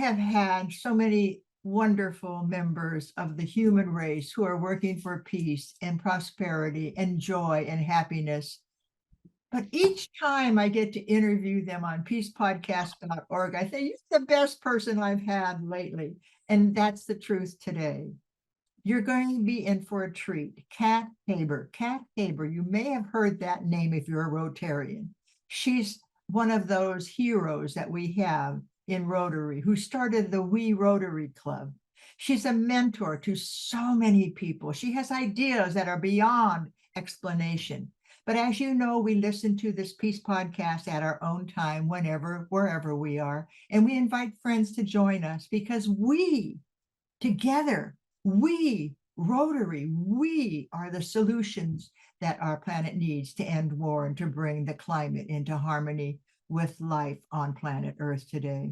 have had so many wonderful members of the human race who are working for peace and prosperity and joy and happiness. But each time I get to interview them on peacepodcast.org, I think it's the best person I've had lately. And that's the truth today. You're going to be in for a treat. Kat Haber. Kat Haber, you may have heard that name if you're a Rotarian. She's one of those heroes that we have in Rotary, who started the We Rotary Club. She's a mentor to so many people. She has ideas that are beyond explanation. But as you know, we listen to this Peace podcast at our own time, whenever, wherever we are. And we invite friends to join us because we, together, we, Rotary, we are the solutions that our planet needs to end war and to bring the climate into harmony with life on planet Earth today.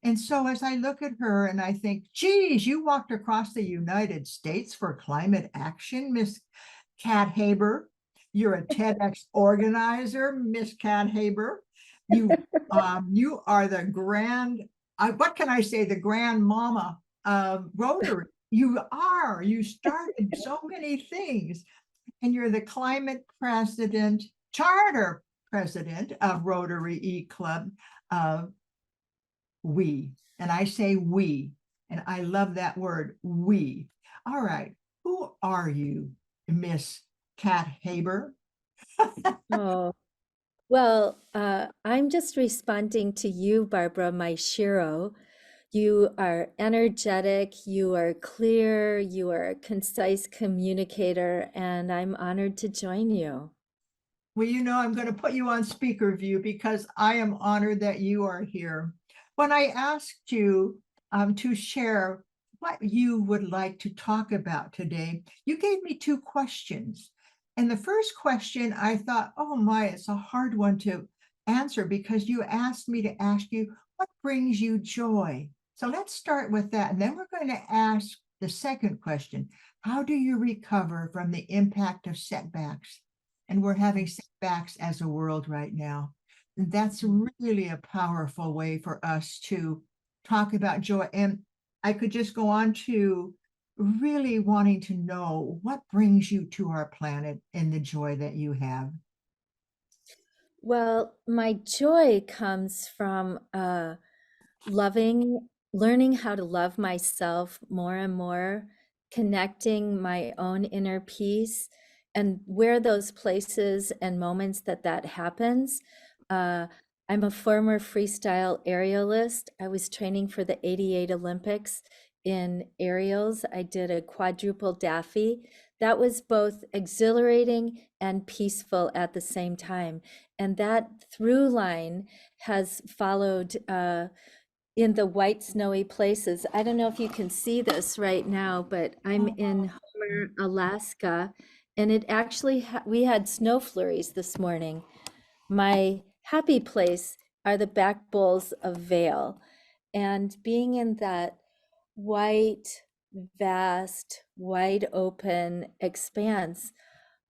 And so as I look at her and I think, geez, you walked across the United States for climate action, Miss Kat Haber. You're a TEDx organizer, Miss Kat Haber. You are the grand, what can I say, the grandmama of Rotary. You started so many things, and you're the climate president, charter president of Rotary E Club. We, and I say we, and I love that word, we. All right, who are you, Miss Kat Haber? Oh, well, I'm just responding to you, Barbara, my Shiro. You are energetic, you are clear, you are a concise communicator, and I'm honored to join you. Well, I'm going to put you on speaker view because I am honored that you are here. When I asked you to share what you would like to talk about today, you gave me two questions. And the first question, I thought, oh my, it's a hard one to answer because you asked me to ask you, what brings you joy? So let's start with that. And then we're going to ask the second question, how do you recover from the impact of setbacks? And we're having setbacks as a world right now. And that's really a powerful way for us to talk about joy. And I could just go on to really wanting to know what brings you to our planet and the joy that you have. Well, my joy comes from learning how to love myself more and more, connecting my own inner peace, and where those places and moments that happens. I'm a former freestyle aerialist. I was training for the '88 Olympics in aerials. I did a quadruple daffy. That was both exhilarating and peaceful at the same time. And that through line has followed in the white snowy places. I don't know if you can see this right now, but I'm in Haber, Alaska, and it actually we had snow flurries this morning. My happy place are the back bowls of Vale, and being in that white, vast, wide open expanse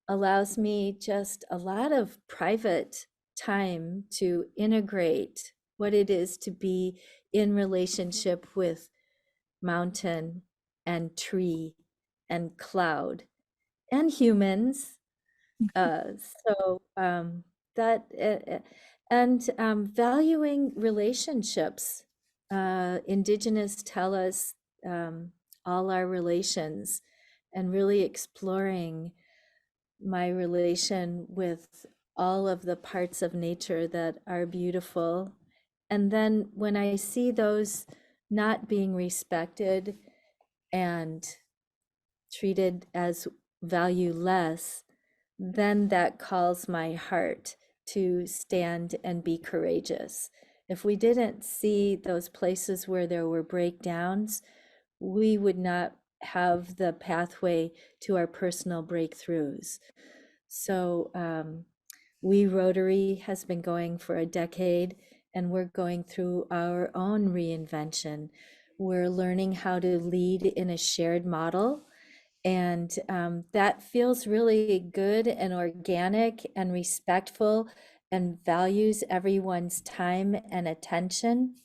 allows me just a lot of private time to integrate what it is to be in relationship with mountain and tree and cloud and humans. So that and valuing relationships. Indigenous tell us all our relations, and really exploring my relation with all of the parts of nature that are beautiful. And then when I see those not being respected and treated as valueless, then that calls my heart to stand and be courageous. If we didn't see those places where there were breakdowns, we would not have the pathway to our personal breakthroughs. So We Rotary has been going for a decade, and we're going through our own reinvention. We're learning how to lead in a shared model, and that feels really good and organic and respectful and values everyone's time and attention.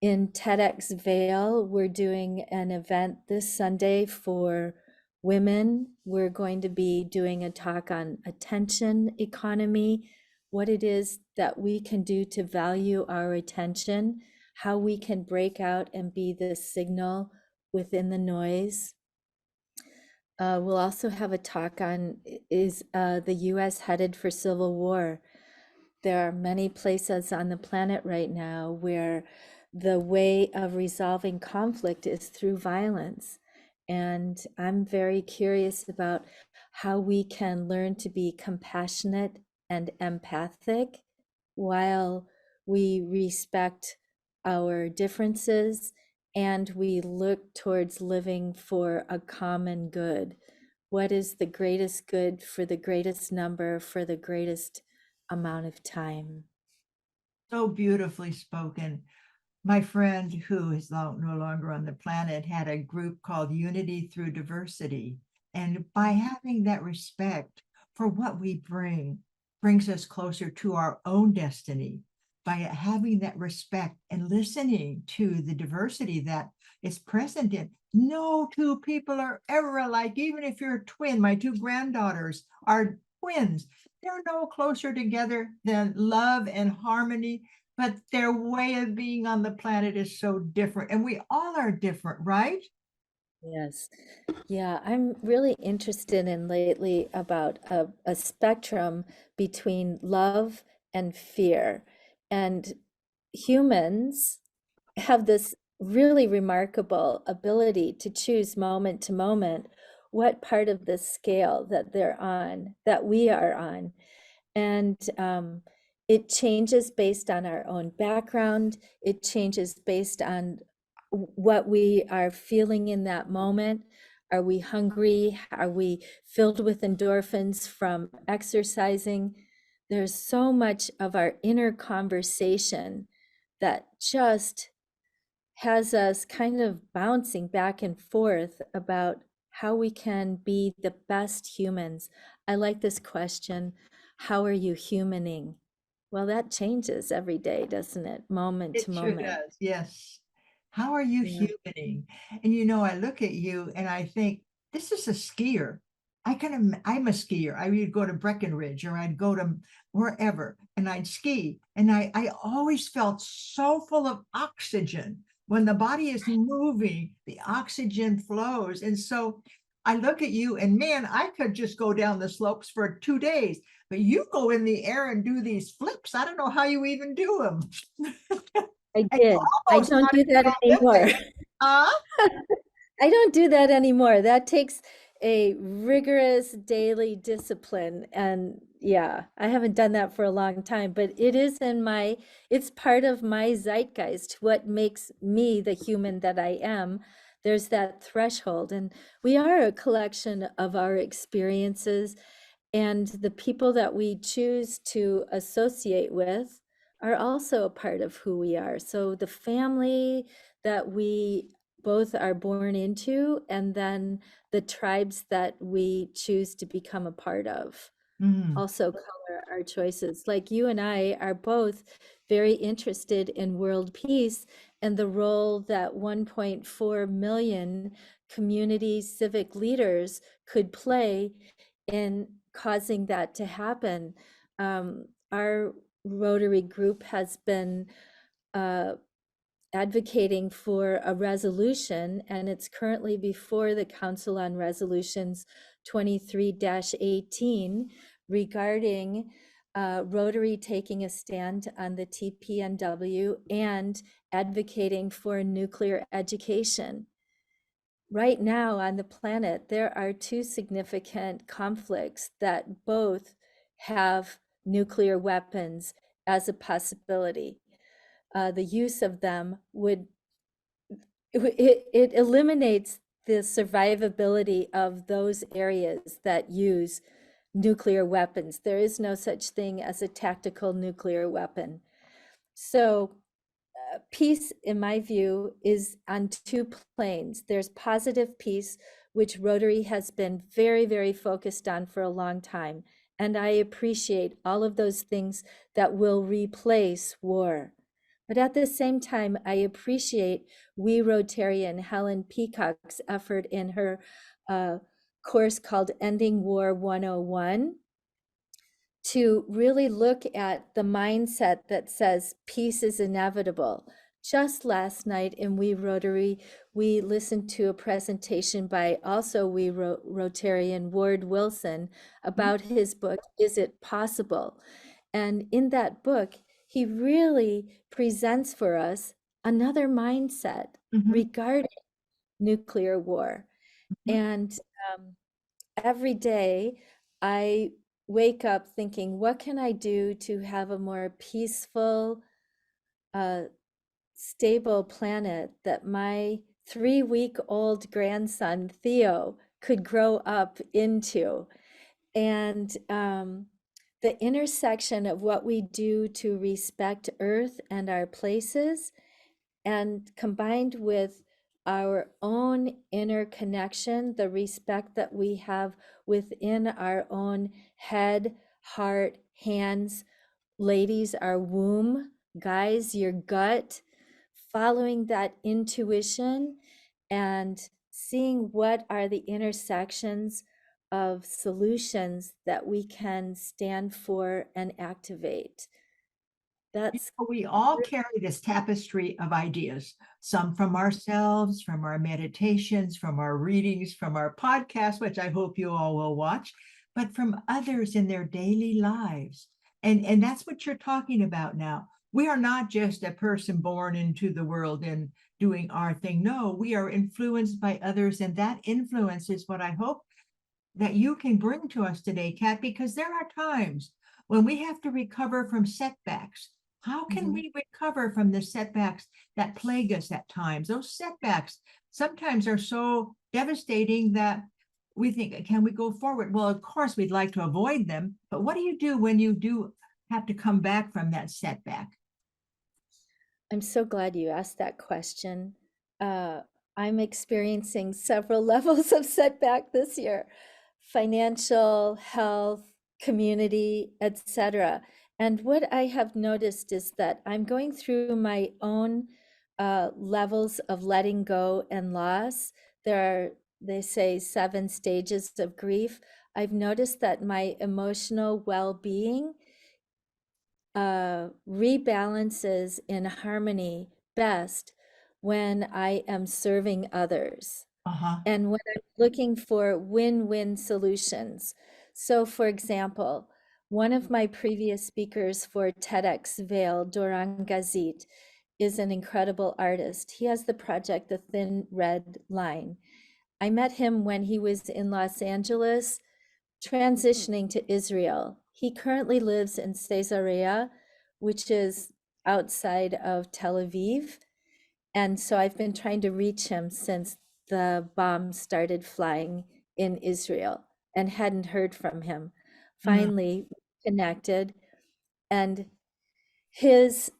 in TEDx Vail, we're doing an event this Sunday for women. We're going to be doing a talk on attention economy, what it is that we can do to value our attention, how we can break out and be the signal within the noise. We'll also have a talk on, is the US headed for civil war? There are many places on the planet right now where the way of resolving conflict is through violence. And I'm very curious about how we can learn to be compassionate and empathic while we respect our differences and we look towards living for a common good. What is the greatest good for the greatest number, for the greatest amount of time? So beautifully spoken. My friend, who is no longer on the planet, had a group called Unity Through Diversity. And by having that respect for what we bring, brings us closer to our own destiny. By having that respect and listening to the diversity that is present in, no two people are ever alike. Even if you're a twin, my two granddaughters are twins. They're no closer together than love and harmony, but their way of being on the planet is so different. And we all are different, right? Yes. Yeah, I'm really interested in lately about a spectrum between love and fear. And humans have this really remarkable ability to choose moment to moment what part of the scale that they're on, that we are on. And it changes based on our own background. It changes based on what we are feeling in that moment. Are we hungry? Are we filled with endorphins from exercising? There's so much of our inner conversation that just has us kind of bouncing back and forth about how we can be the best humans. I like this question. How are you humaning? Well, that changes every day, doesn't it? Moment to It sure moment. does. Yes. How are you Yeah. humaning? And I look at you and I think, this is a skier. I'm a skier. I would go to Breckenridge or I'd go to wherever and I'd ski. And I always felt so full of oxygen. When the body is moving, the oxygen flows. And so I look at you and man, I could just go down the slopes for 2 days, but you go in the air and do these flips. I don't know how you even do them. I And you did. I almost don't got do into that the anymore. Olympics. Huh? I don't do that anymore. That takes a rigorous daily discipline. And yeah, I haven't done that for a long time, but it's part of my zeitgeist, what makes me the human that I am. There's that threshold. And we are a collection of our experiences, and the people that we choose to associate with are also a part of who we are. So the family that we both are born into, and then the tribes that we choose to become a part of Mm, also color our choices. Like you and I are both very interested in world peace and the role that 1.4 million community civic leaders could play in causing that to happen. Our Rotary group has been uh, advocating for a resolution, and it's currently before the Council on Resolutions 23-18 regarding Rotary taking a stand on the TPNW and advocating for nuclear education. Right now on the planet, there are two significant conflicts that both have nuclear weapons as a possibility. The use of them it eliminates the survivability of those areas that use nuclear weapons. There is no such thing as a tactical nuclear weapon. So peace, in my view, is on two planes. There's positive peace, which Rotary has been very, very focused on for a long time. And I appreciate all of those things that will replace war. But at the same time, I appreciate We Rotarian Helen Peacock's effort in her uh, course called Ending War 101 to really look at the mindset that says peace is inevitable. Just last night in We Rotary, we listened to a presentation by also We Rotarian Ward Wilson about his book, Is It Possible? And in that book, he really presents for us another mindset Mhm, regarding nuclear war. mhm, And um, every day I wake up thinking, what can I do to have a more peaceful, uh, stable planet that my 3-week-old grandson Theo could grow up into? And the intersection of what we do to respect Earth and our places, and combined with our own inner connection, the respect that we have within our own head, heart, hands, ladies, our womb, guys, your gut, following that intuition and seeing what are the intersections of solutions that we can stand for and activate. That's We all carry this tapestry of ideas, some from ourselves, from our meditations, from our readings, from our podcasts, which I hope you all will watch, but from others in their daily lives. And that's what you're talking about now. We are not just a person born into the world and doing our thing. No, we are influenced by others, and that influence is what I hope that you can bring to us today, Kat, because there are times when we have to recover from setbacks. How can Mhm. we recover from the setbacks that plague us at times? Those setbacks sometimes are so devastating that we think, can we go forward? Well, of course, we'd like to avoid them, but what do you do when you do have to come back from that setback? I'm so glad you asked that question. Uh, I'm experiencing several levels of setback this year, financial, health, community, etc. And what I have noticed is that I'm going through my own levels of letting go and loss. There are, they say, 7 stages of grief. I've noticed that my emotional well-being rebalances in harmony best when I am serving others Uh-huh. and when I'm looking for win-win solutions. So, for example, one of my previous speakers for TEDx Vail, Doran Gazit, is an incredible artist. He has the project The Thin Red Line. I met him when he was in Los Angeles transitioning to Israel. He currently lives in Caesarea, which is outside of Tel Aviv. And so I've been trying to reach him since the bombs started flying in Israel and hadn't heard from him. Mm, Finally connected, and his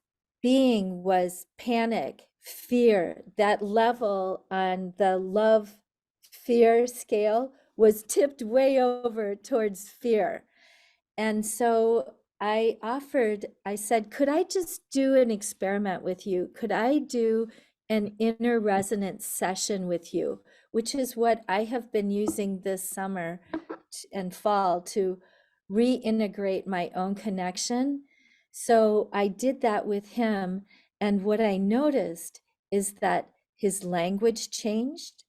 being was panic, fear. That level on the love fear scale was tipped way over towards fear. And so I said, could I just do an experiment with you? Could I do an inner resonance session with you, which is what I have been using this summer and fall to reintegrate my own connection. So I did that with him. And what I noticed is that his language changed,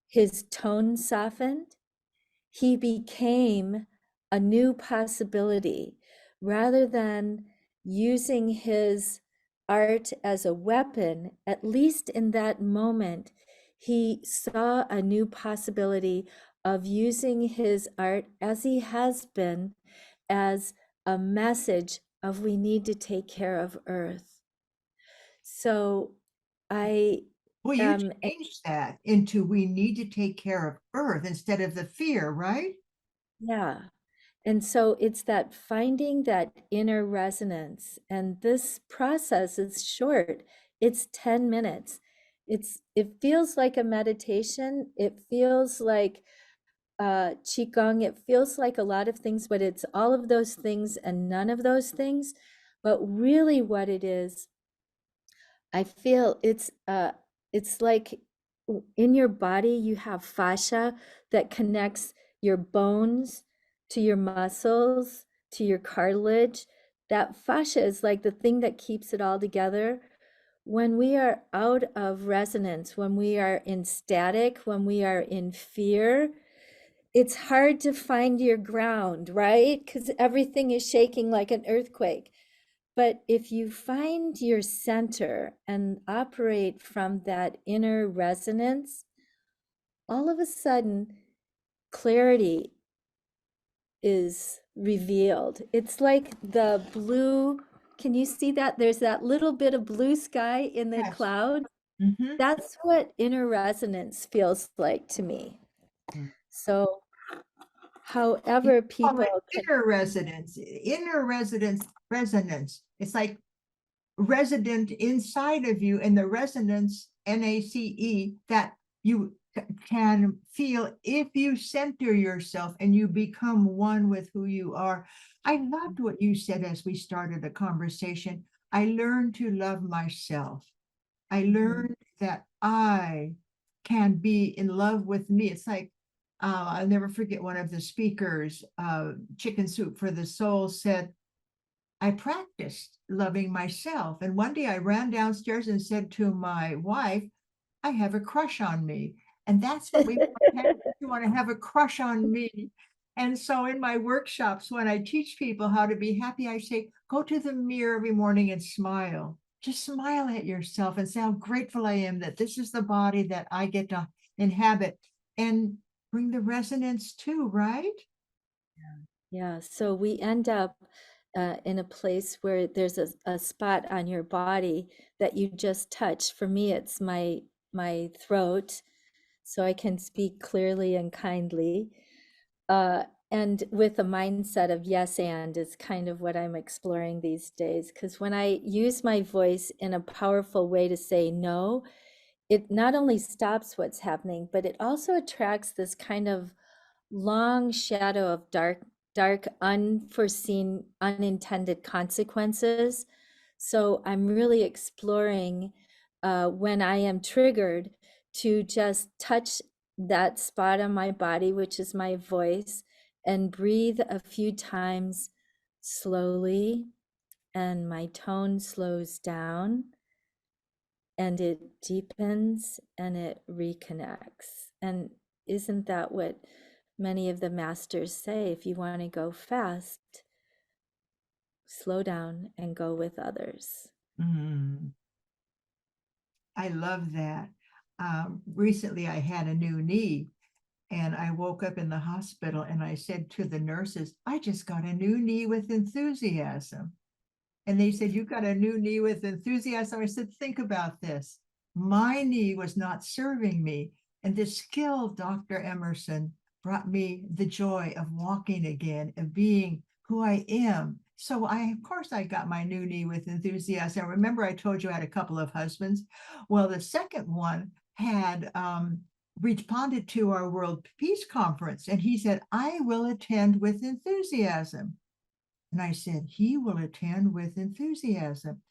his tone softened, he became a new possibility rather than using his art as a weapon. At least in that moment, he saw a new possibility of using his art, as he has been, as a message of we need to take care of Earth. So I well, you am, changed that into we need to take care of Earth instead of the fear, right? yeah. And so it's that finding that inner resonance. And this process is short. It's 10 minutes. It feels like a meditation. It feels like qigong. It feels like a lot of things, but it's all of those things and none of those things. But really what it is I feel it's like in your body you have fascia that connects your bones to your muscles to your cartilage. That fascia is like the thing that keeps it all together. When we are out of resonance, when we are in static, when we are in fear, it's hard to find your ground, right? Because everything is shaking like an earthquake. But if you find your center and operate from that inner resonance, all of a sudden clarity is revealed. It's like the blue. Can you see that? There's that little bit of blue sky in the Yes. cloud. Mm-hmm. That's what inner resonance feels like to me. So, You however, call people it can. inner residence, resonance. It's like resident inside of you, and the resonance, NACE, that you can feel if you center yourself and you become one with who you are. I loved what you said as we started the conversation. I learned to love myself. I Mhm. learned that I can be in love with me. It's like, I'll never forget one of the speakers, Chicken Soup for the Soul, said, I practiced loving myself. And one day I ran downstairs and said to my wife, I have a crush on me. And that's what we want to have. We want to have a crush on me. And so in my workshops, when I teach people how to be happy, I say, go to the mirror every morning and smile. Just smile at yourself and say how grateful I am that this is the body that I get to inhabit, and bring the resonance too, right? Yeah, so we end up in a place where there's a spot on your body that you just touch. For me, it's my throat, so I can speak clearly and kindly. And with a mindset of yes and is kind of what I'm exploring these days. Because when I use my voice in a powerful way to say no, it not only stops what's happening, but it also attracts this kind of long shadow of dark, unforeseen, unintended consequences. So I'm really exploring when I am triggered to just touch that spot on my body, which is my voice, and breathe a few times slowly, and my tone slows down and it deepens and it reconnects. And isn't that what many of the masters say? If you want to go fast, slow down and go with others. Mm. I love that. Recently, I had a new knee, and I woke up in the hospital and I said to the nurses, I just got a new knee with enthusiasm. And they said, you got a new knee with enthusiasm. I said, think about this. My knee was not serving me. And this skilled Dr. Emerson brought me the joy of walking again, of being who I am. So of course, I got my new knee with enthusiasm. Remember, I told you I had a couple of husbands. Well, the second one had responded to our World Peace Conference, and he said, I will attend with enthusiasm. And I said, he will attend with enthusiasm.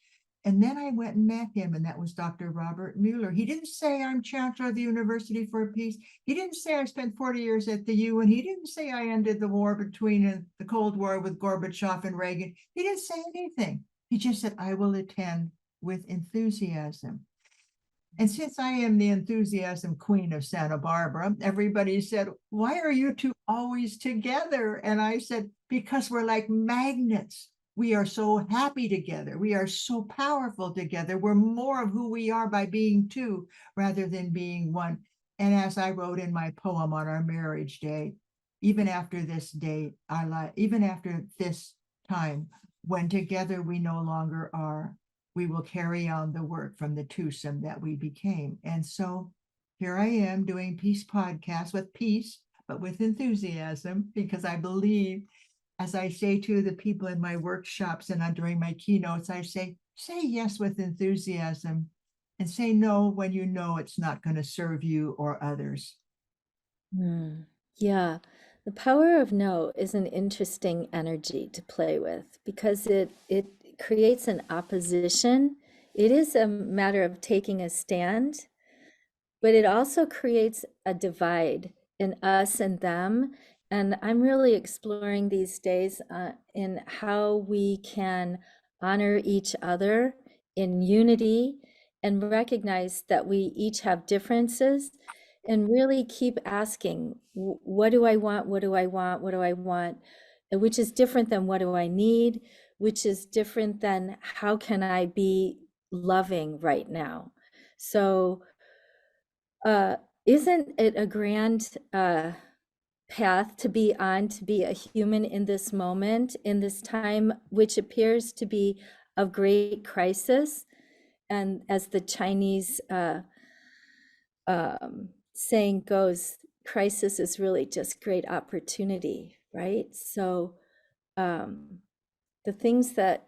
And then I went and met him, and that was Dr. Robert Mueller. He didn't say I'm chancellor of the University for Peace. He didn't say I spent 40 years at the UN. He didn't say I ended the war between the Cold War with Gorbachev and Reagan. He didn't say anything. He just said, I will attend with enthusiasm. And since I am the enthusiasm queen of Santa Barbara, everybody said, why are you two always together? And I said, because we're like magnets. We are so happy together. We are so powerful together. We're more of who we are by being two rather than being one. And as I wrote in my poem on our marriage day, even after this day, even after this time, when together we no longer are, we will carry on the work from the twosome that we became. And so here I am doing Peace Podcast with peace, but with enthusiasm, because I believe, as I say to the people in my workshops and during my keynotes, I say yes with enthusiasm and say no when you know it's not going to serve you or others. Hmm. Yeah, the power of no is an interesting energy to play with because it creates an opposition it is a matter of taking a stand, but it also creates a divide in us and them. And I'm really exploring these days in how we can honor each other in unity and recognize that we each have differences and really keep asking, what do I want? What do I want? What do I want? Which is different than what do I need, which is different than how can I be loving right now? So, isn't it a grand path to be on, to be a human in this moment, in this time, which appears to be of great crisis? And as the Chinese saying goes, crisis is really just great opportunity, right? So the things that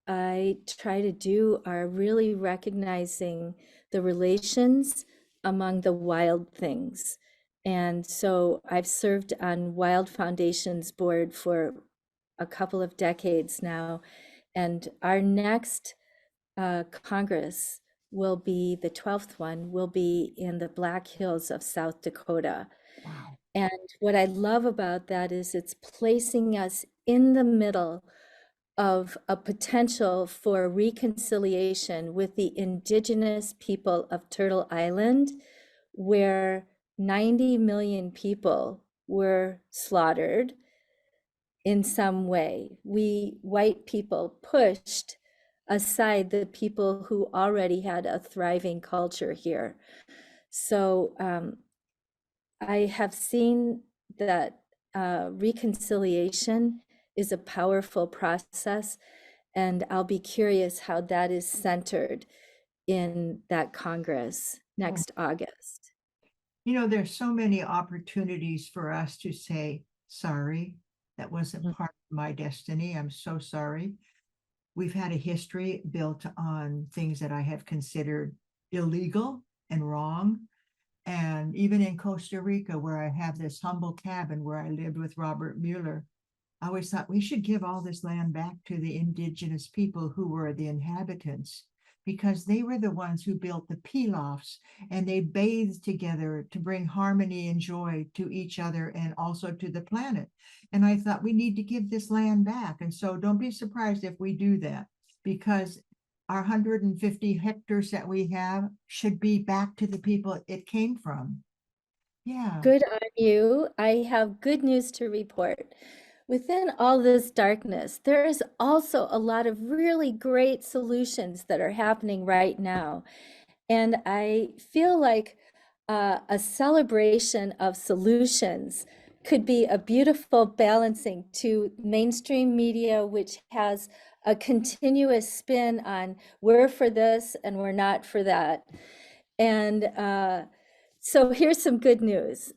I try to do are really recognizing the relations among the wild things. And so I've served on Wild Foundation's board for a couple of decades now. And our next Congress will be, the 12th one, will be in the Black Hills of South Dakota. Wow. And what I love about that is it's placing us in the middle of a potential for reconciliation with the indigenous people of Turtle Island, where 90 million people were slaughtered in some way. We white people pushed aside the people who already had a thriving culture here. So I have seen that reconciliation is a powerful process, and I'll be curious how that is centered in that Congress next August. You know, there's so many opportunities for us to say, sorry, that wasn't part of my destiny. I'm so sorry. We've had a history built on things that I have considered illegal and wrong. And even in Costa Rica, where I have this humble cabin where I lived with Robert Mueller, I always thought we should give all this land back to the indigenous people who were the inhabitants, because they were the ones who built the pilafs and they bathed together to bring harmony and joy to each other and also to the planet. And I thought we need to give this land back. And so don't be surprised if we do that, because our 150 hectares that we have should be back to the people it came from. Yeah. Good on you. I have good news to report. Within all this darkness, there is also a lot of really great solutions that are happening right now. And I feel like a celebration of solutions could be a beautiful balancing to mainstream media, which has a continuous spin on we're for this and we're not for that. And so here's some good news.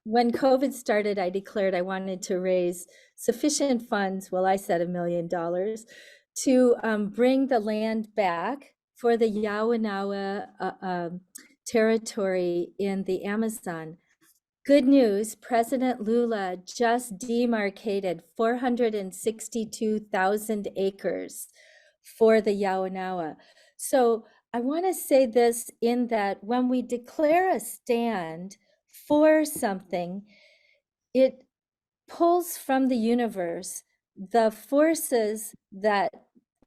When COVID started, I declared I wanted to raise sufficient funds, well, I said $1 million, to bring the land back for the Yawanawa territory in the Amazon. Good news, President Lula just demarcated 462,000 acres for the Yawanawa. So I want to say this in that when we declare a stand for something, it pulls from the universe the forces that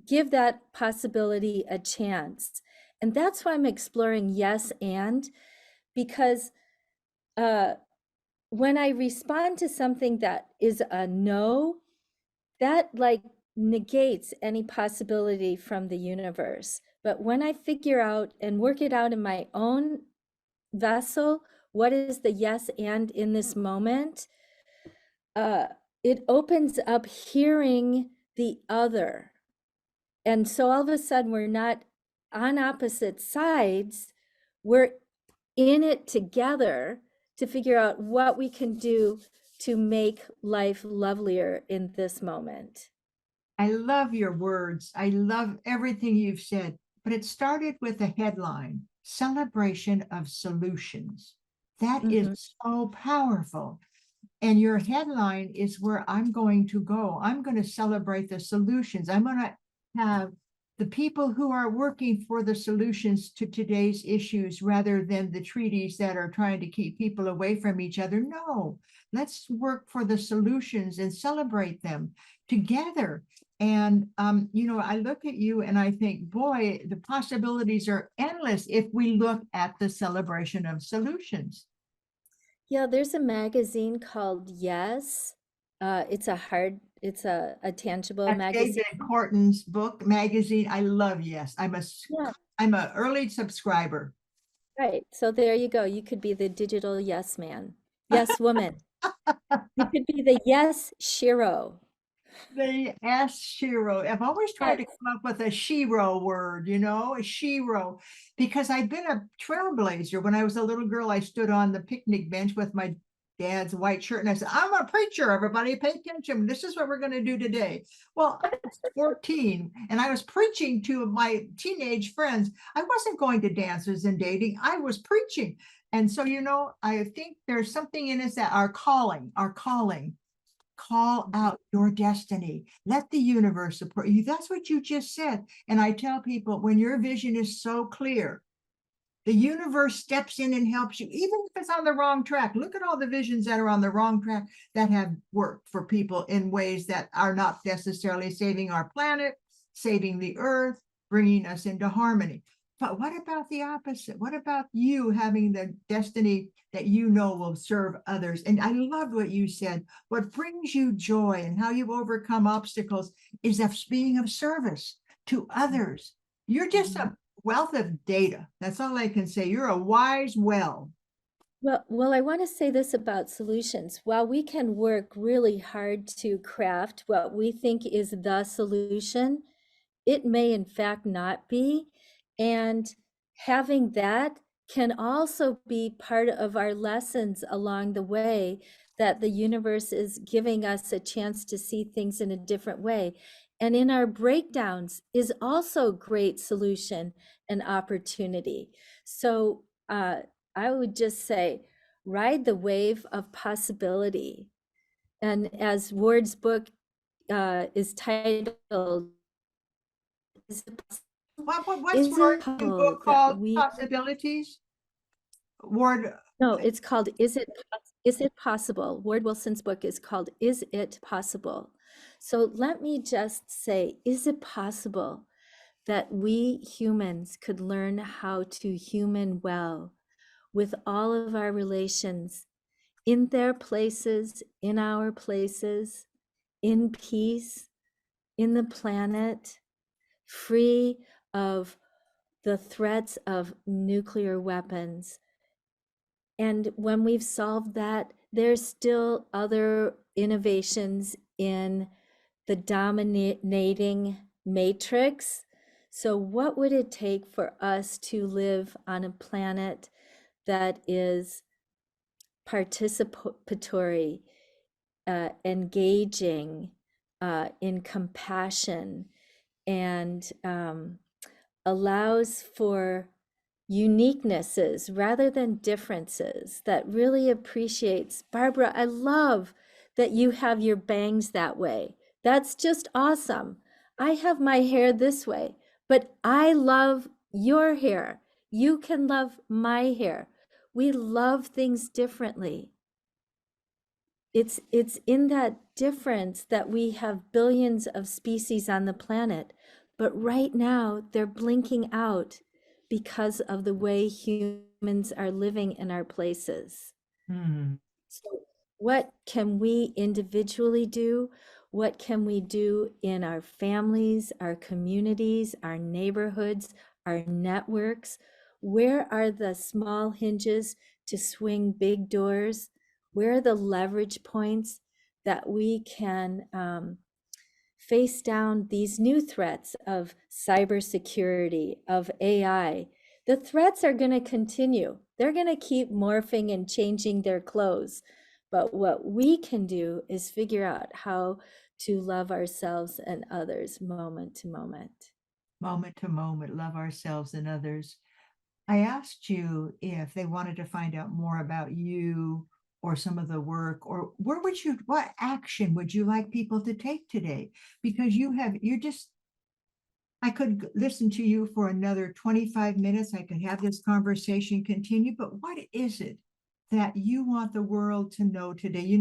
give that possibility a chance. And that's why I'm exploring yes and, because when I respond to something that is a no, that like negates any possibility from the universe. But when I figure out and work it out in my own vessel, what is the yes and in this moment, it opens up hearing the other. And so all of a sudden we're not on opposite sides, we're in it together to figure out what we can do to make life lovelier in this moment. I love your words. I love everything you've said, but it started with a headline, Celebration of Solutions. That is so powerful. And your headline is where I'm going to go. I'm going to celebrate the solutions. I'm going to have the people who are working for the solutions to today's issues rather than the treaties that are trying to keep people away from each other. No, let's work for the solutions and celebrate them together. And, I look at you and I think, boy, the possibilities are endless if we look at the celebration of solutions. Yeah, there's a magazine called Yes. It's a tangible That's magazine. David Corton's book magazine. I love Yes. Yeah, I'm a early subscriber. right. So there you go. You could be the digital yes man, yes woman. You could be the yes Shiro. The S Shiro. I've always tried to Yes. come up with a Shiro word, a Shiro, because I've been a trailblazer. When I was a little girl, I stood on the picnic bench with my dad's white shirt and I said, I'm a preacher, everybody, pay attention. This is what we're going to do today. Well, I was 14 and I was preaching to my teenage friends. I wasn't going to dances and dating, I was preaching. And so, I think there's something in us that our calling, call out your destiny. Let the universe support you. That's what you just said. And I tell people, when your vision is so clear, the universe steps in and helps you, even if it's on the wrong track. Look at all the visions that are on the wrong track that have worked for people in ways that are not necessarily saving our planet, saving the earth, bringing us into harmony. But what about the opposite? What about you having the destiny that will serve others? And I loved what you said. What brings you joy and how you overcome obstacles is of being of service to others. You're just a wealth of data. That's all I can say. You're a wise well. Well, I want to say this about solutions. While we can work really hard to craft what we think is the solution, it may in fact not be. And having that can also be part of our lessons along the way, that the universe is giving us a chance to see things in a different way. And in our breakdowns is also great solution and opportunity. So I would just say, ride the wave of possibility. And as Ward's book is titled, What's is your it new possible book that called? we, Possibilities? Ward. no, it's called Is It Possible? Ward Wilson's book is called Is It Possible? So let me just say, is it possible that we humans could learn how to human well with all of our relations in their places, in our places, in peace, in the planet, free of the threats of nuclear weapons? And when we've solved that, there's still other innovations in the dominating matrix. So what would it take for us to live on a planet that is participatory, engaging, in compassion, and allows for uniquenesses rather than differences, that really appreciates? Barbara, I love that you have your bangs that way. That's just awesome. I have my hair this way, but I love your hair. You can love my hair. We love things differently. It's in that difference that we have billions of species on the planet, but right now they're blinking out because of the way humans are living in our places. Hmm. So what can we individually do? What can we do in our families, our communities, our neighborhoods, our networks? Where are the small hinges to swing big doors? Where are the leverage points that we can face down these new threats of cybersecurity, of AI? The threats are going to continue. They're going to keep morphing and changing their clothes. But what we can do is figure out how to love ourselves and others moment to moment. Moment to moment, love ourselves and others. I asked you if they wanted to find out more about you or some of the work, or what action would you like people to take today? Because you're just I could listen to you for another 25 minutes. I could have this conversation continue, but what is it that you want the world to know today?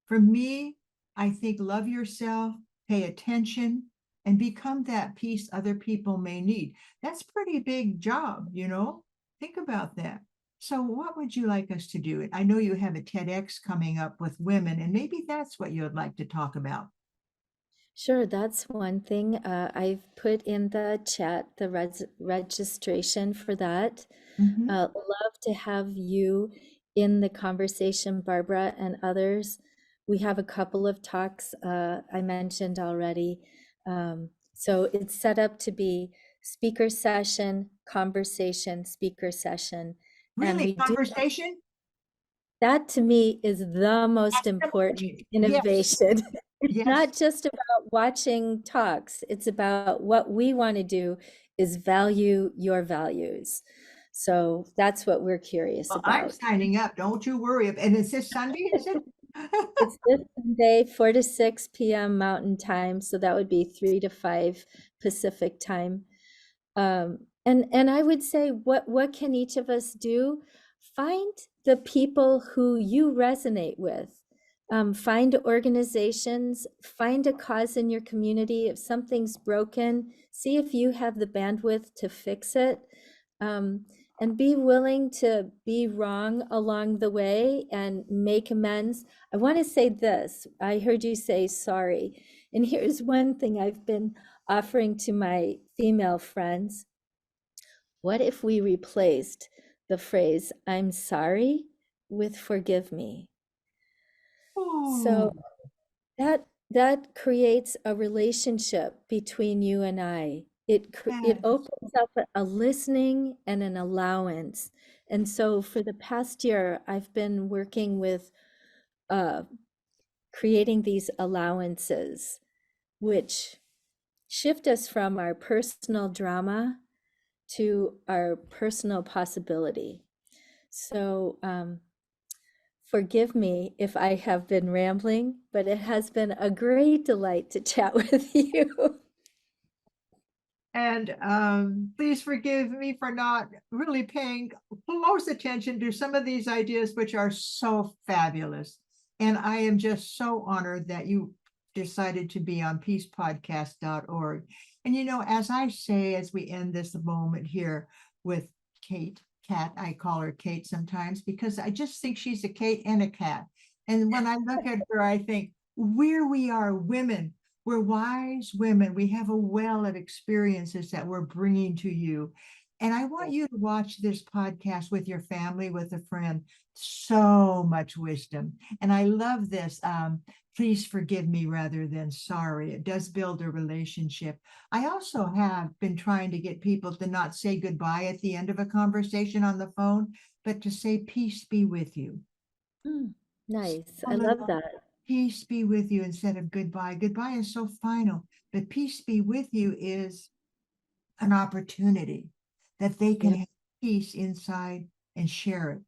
For me, I think love yourself, pay attention, and become that peace other people may need. That's pretty big job, Think about that. So what would you like us to do? I know you have a TEDx coming up with women, and maybe that's what you would like to talk about. Sure, that's one thing. I've put in the chat the registration for that. Mhm. Love to have you in the conversation, Barbara, and others. We have a couple of talks I mentioned already. So it's set up to be speaker session, conversation, speaker session. And Really, we do conversation? that to me is the most important Yes, innovation. It's yes. not just about watching talks, it's about what we want to do is value your values. So that's what we're curious Well, I'm about. signing up. Don't you worry. And is this Sunday, is it? It's this Sunday, 4 to 6 p.m. Mountain Time, so that would be 3 to 5 Pacific Time. And I would say, what can each of us do? Find the people who you resonate with. Find organizations, find a cause in your community. If something's broken, see if you have the bandwidth to fix it. Um, and be willing to be wrong along the way and make amends. I want to say this. I heard you say sorry. And here's one thing I've been offering to my female friends. What if we replaced the phrase, I'm sorry, with forgive me? Oh, So that creates a relationship between you and I. It yes. opens up a listening and an allowance. And so for the past year, I've been working with uh, creating these allowances, which shift us from our personal drama to our personal possibility. So forgive me if I have been rambling, but it has been a great delight to chat with you. And please forgive me for not really paying close attention to some of these ideas, which are so fabulous. And I am just so honored that you decided to be on peacepodcast.org. And as I say, as we end this moment here with Kate, Cat, I call her Kate sometimes because I just think she's a Kate and a cat. And when I look at her, I think where we are women, we're wise women. We have a well of experiences that we're bringing to you. And I want you to watch this podcast with your family, with a friend. So much wisdom. And I love this. Please forgive me rather than sorry. It does build a relationship. I also have been trying to get people to not say goodbye at the end of a conversation on the phone, but to say, peace be with you. Nice. A I love little that. peace be with you instead of goodbye. Goodbye is so final, but peace be with you is an opportunity that they can Yep. have peace inside and share it.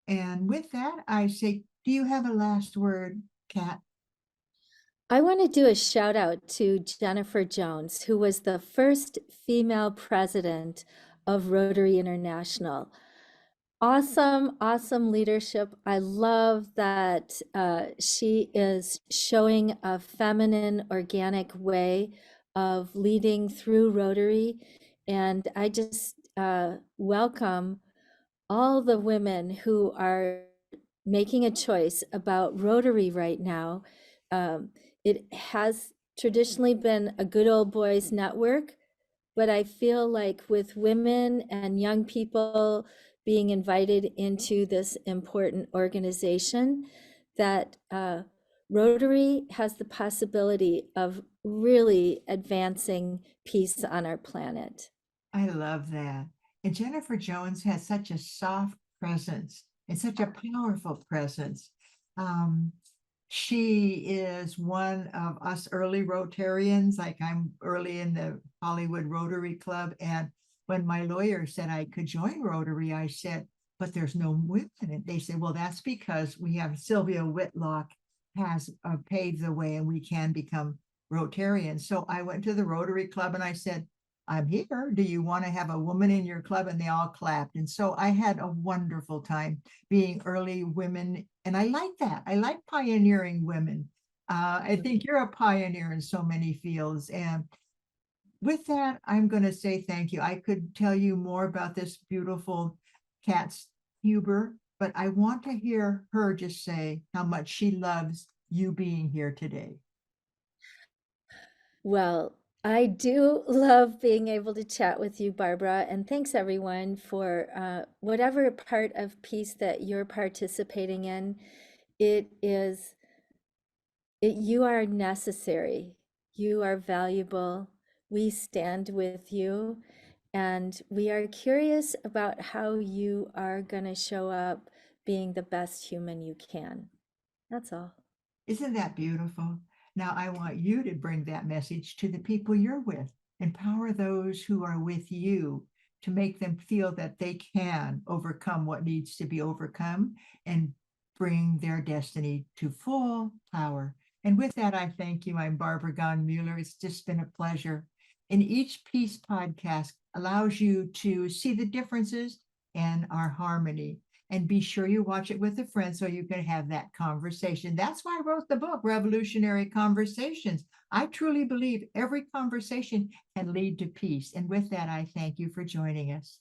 And with that, I say, do you have a last word, Kat? I want to do a shout out to Jennifer Jones, who was the first female president of Rotary International. Awesome, awesome leadership. I love that she is showing a feminine, organic way of leading through Rotary. And I just welcome all the women who are making a choice about Rotary right now. It has traditionally been a good old boys network, but I feel like with women and young people being invited into this important organization, that Rotary has the possibility of really advancing peace on our planet. I love that. And Jennifer Jones has such a soft presence and such a powerful presence. Um, she is one of us early Rotarians, like I'm early in the Hollywood Rotary Club. And when my lawyer said I could join Rotary, I said, but there's no women. And they said, well, that's because we have Sylvia Whitlock has paved the way and we can become Rotarians. So I went to the Rotary Club and I said, I'm here. Do you want to have a woman in your club? And they all clapped. And so I had a wonderful time being early women. And I like that. I like pioneering women. I think you're a pioneer in so many fields. And with that, I'm going to say thank you. I could tell you more about this beautiful cat's Huber, but I want to hear her just say how much she loves you being here today. Well, I do love being able to chat with you, Barbara, and thanks everyone for whatever part of peace that you're participating in. It is, you are necessary. You are valuable. We stand with you, and we are curious about how you are going to show up being the best human you can. That's all. Isn't that beautiful? Now I want you to bring that message to the people you're with. Empower those who are with you to make them feel that they can overcome what needs to be overcome and bring their destiny to full power. And with that, I thank you. I'm Barbara Gahn Mueller. It's just been a pleasure. And each Peace podcast allows you to see the differences and our harmony. And be sure you watch it with a friend so you can have that conversation. That's why I wrote the book, Revolutionary Conversations. I truly believe every conversation can lead to peace. And with that, I thank you for joining us.